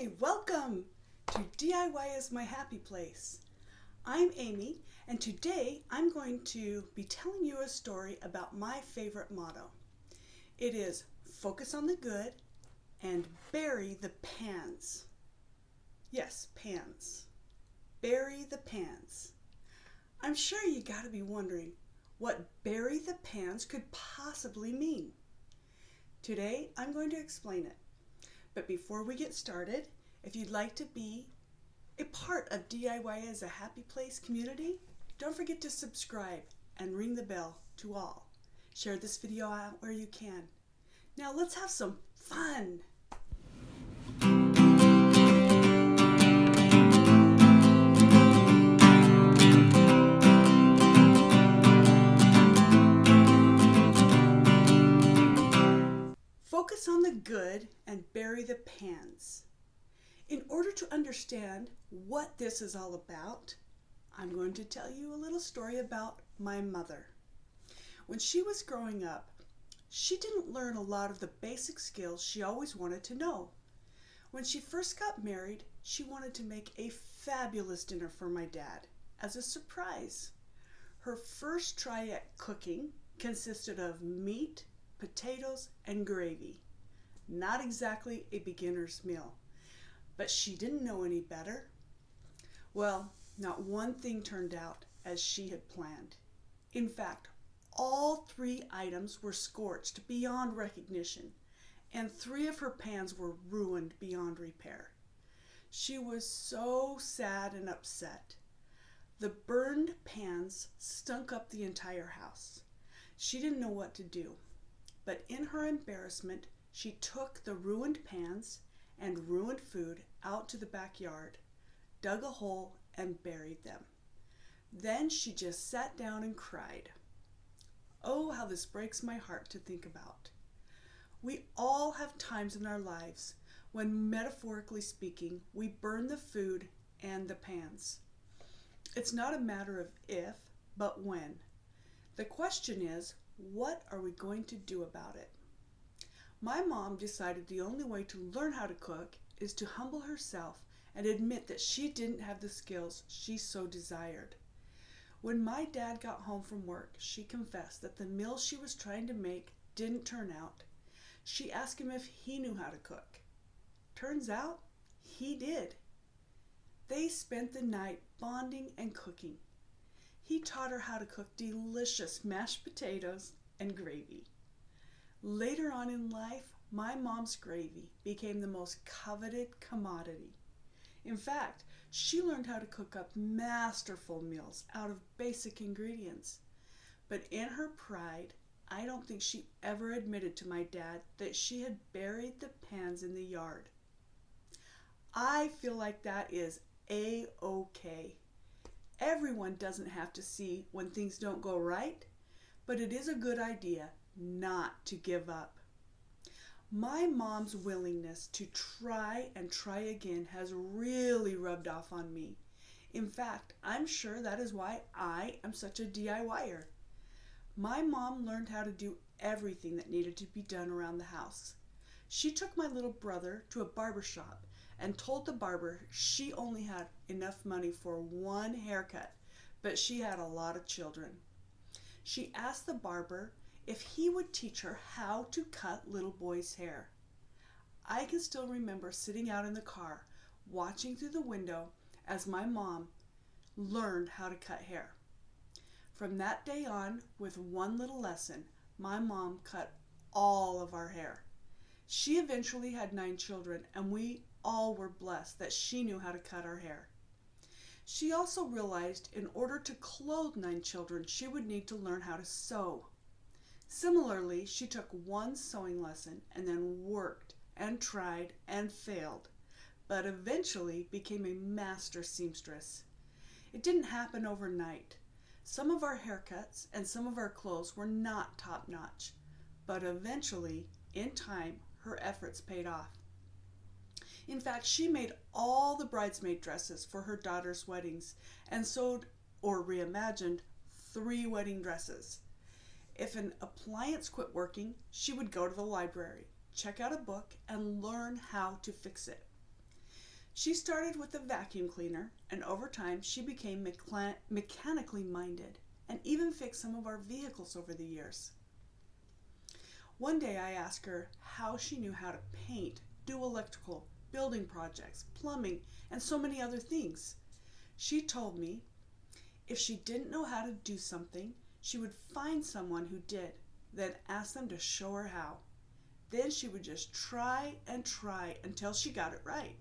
Hi, welcome to DIY is my happy place. I'm Amy, and today I'm going to be telling you a story about my favorite motto. It is focus on the good and bury the pans. Yes, pans. Bury the pans. I'm sure you gotta be wondering what bury the pans could possibly mean. Today I'm going to explain it. But before we get started, if you'd like to be a part of DIY as a Happy Place community, don't forget to subscribe and ring the bell to all. Share this video out where you can. Now let's have some fun. Focus on the good and bury the pans. In order to understand what this is all about, I'm going to tell you a little story about my mother. When she was growing up, she didn't learn a lot of the basic skills she always wanted to know. When she first got married, she wanted to make a fabulous dinner for my dad as a surprise. Her first try at cooking consisted of meat, potatoes, and gravy. Not exactly a beginner's meal, but she didn't know any better. Well, not one thing turned out as she had planned. In fact, all 3 items were scorched beyond recognition, and 3 of her pans were ruined beyond repair. She was so sad and upset. The burned pans stunk up the entire house. She didn't know what to do. But in her embarrassment, she took the ruined pans and ruined food out to the backyard, dug a hole, and buried them. Then she just sat down and cried. Oh, how this breaks my heart to think about. We all have times in our lives when, metaphorically speaking, we burn the food and the pans. It's not a matter of if, but when. The question is, what are we going to do about it? My mom decided the only way to learn how to cook is to humble herself and admit that she didn't have the skills she so desired. When my dad got home from work, she confessed that the meal she was trying to make didn't turn out. She asked him if he knew how to cook. Turns out, he did. They spent the night bonding and cooking. He taught her how to cook delicious mashed potatoes and gravy. Later on in life, my mom's gravy became the most coveted commodity. In fact, she learned how to cook up masterful meals out of basic ingredients. But in her pride, I don't think she ever admitted to my dad that she had buried the pans in the yard. I feel like that is A-OK. Everyone doesn't have to see when things don't go right, but it is a good idea not to give up. My mom's willingness to try and try again has really rubbed off on me. In fact, I'm sure that is why I am such a DIYer. My mom learned how to do everything that needed to be done around the house. She took my little brother to a barber shop and told the barber she only had enough money for 1 haircut, but she had a lot of children. She asked the barber if he would teach her how to cut little boys' hair. I can still remember sitting out in the car, watching through the window as my mom learned how to cut hair. From that day on, with 1 little lesson, my mom cut all of our hair. She eventually had 9 children, and we all were blessed that she knew how to cut our hair. She also realized in order to clothe 9 children, she would need to learn how to sew. Similarly, she took 1 sewing lesson and then worked and tried and failed, but eventually became a master seamstress. It didn't happen overnight. Some of our haircuts and some of our clothes were not top-notch, but eventually, in time, her efforts paid off. In fact, she made all the bridesmaid dresses for her daughter's weddings and sewed or reimagined 3 wedding dresses. If an appliance quit working, she would go to the library, check out a book, and learn how to fix it. She started with a vacuum cleaner, and over time she became mechanically minded and even fixed some of our vehicles over the years. One day I asked her how she knew how to paint, do electrical, building projects, plumbing, and so many other things. She told me if she didn't know how to do something, she would find someone who did, then ask them to show her how. Then she would just try and try until she got it right.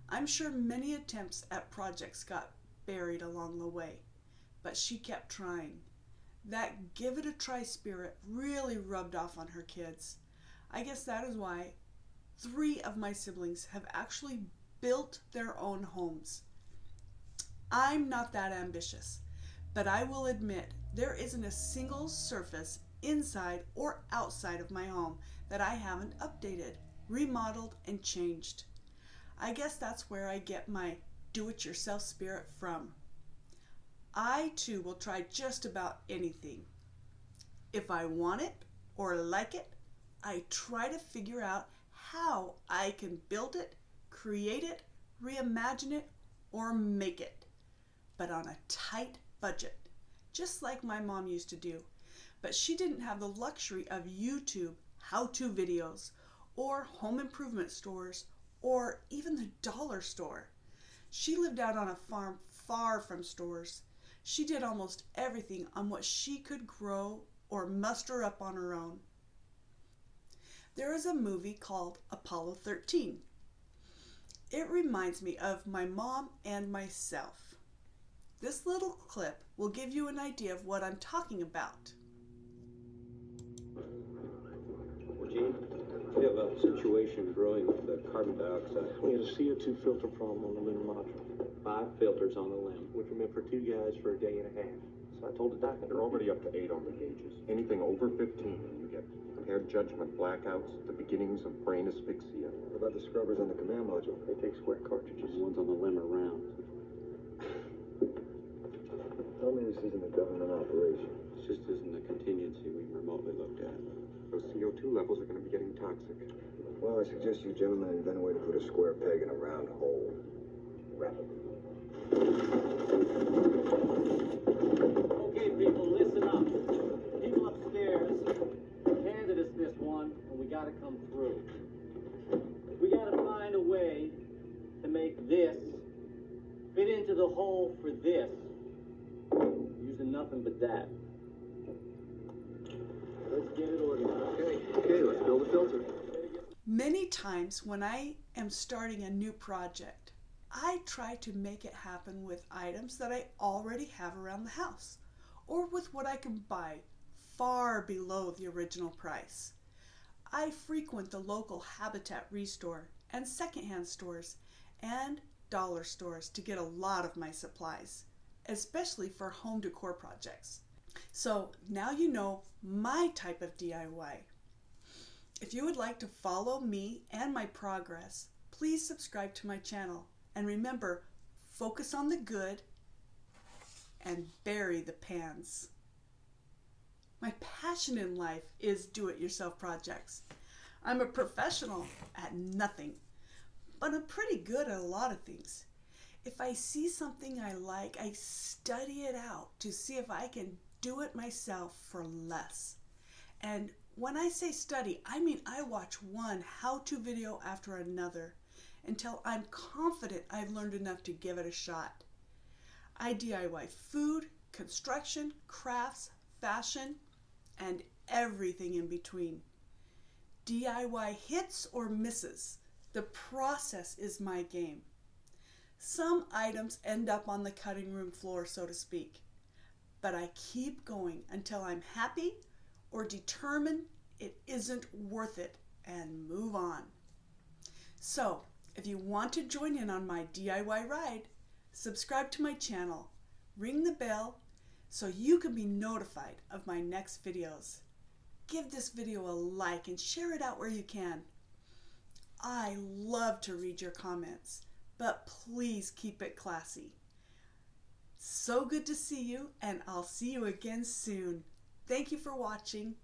I'm sure many attempts at projects got buried along the way, but she kept trying. That give it a try spirit really rubbed off on her kids. I guess that is why 3 of my siblings have actually built their own homes. I'm not that ambitious, but I will admit there isn't a single surface inside or outside of my home that I haven't updated, remodeled, and changed. I guess that's where I get my do-it-yourself spirit from. I too will try just about anything. If I want it or like it, I try to figure out how I can build it, create it, reimagine it, or make it, but on a tight budget, just like my mom used to do. But she didn't have the luxury of YouTube how-to videos or home improvement stores or even the dollar store. She lived out on a farm far from stores. She did almost everything on what she could grow or muster up on her own. There is a movie called Apollo 13. It reminds me of my mom and myself. This little clip will give you an idea of what I'm talking about. Gene, we have a situation brewing with the carbon dioxide. We had a CO2 filter problem on the lunar module. 5 filters on the limb. Which were meant for 2 guys for a day and a half. So I told the doctor, They're already up to 8 on the gauges. Anything over 15, and you get impaired judgment, blackouts, the beginnings of brain asphyxia. What about the scrubbers on the command module? they take square cartridges. The ones on the limb are round. Tell me this isn't a government operation. It just isn't a contingency we remotely looked at. Those CO2 levels are going to be getting toxic. Well, I suggest you gentlemen invent a way to put a square peg in a round hole. Rapidly. Okay, people, listen up. People upstairs handed us this one, and we gotta come through. We gotta find a way to make this fit into the hole for this, using nothing but that. Let's get it organized. Okay, let's build a filter. Many times when I am starting a new project, I try to make it happen with items that I already have around the house, or with what I can buy far below the original price. I frequent the local Habitat Restore and secondhand stores and dollar stores to get a lot of my supplies, especially for home decor projects. So now you know my type of DIY. If you would like to follow me and my progress, please subscribe to my channel. And remember, focus on the good and bury the pans. My passion in life is do-it-yourself projects. I'm a professional at nothing, but I'm pretty good at a lot of things. If I see something I like, I study it out to see if I can do it myself for less. And when I say study, I mean I watch one how-to video after another until I'm confident I've learned enough to give it a shot. I DIY food, construction, crafts, fashion, and everything in between. DIY hits or misses. The process is my game. Some items end up on the cutting room floor, so to speak, but I keep going until I'm happy or determined it isn't worth it and move on. So, if you want to join in on my DIY ride, subscribe to my channel, ring the bell so you can be notified of my next videos. Give this video a like and share it out where you can. I love to read your comments, but please keep it classy. So good to see you, and I'll see you again soon. Thank you for watching.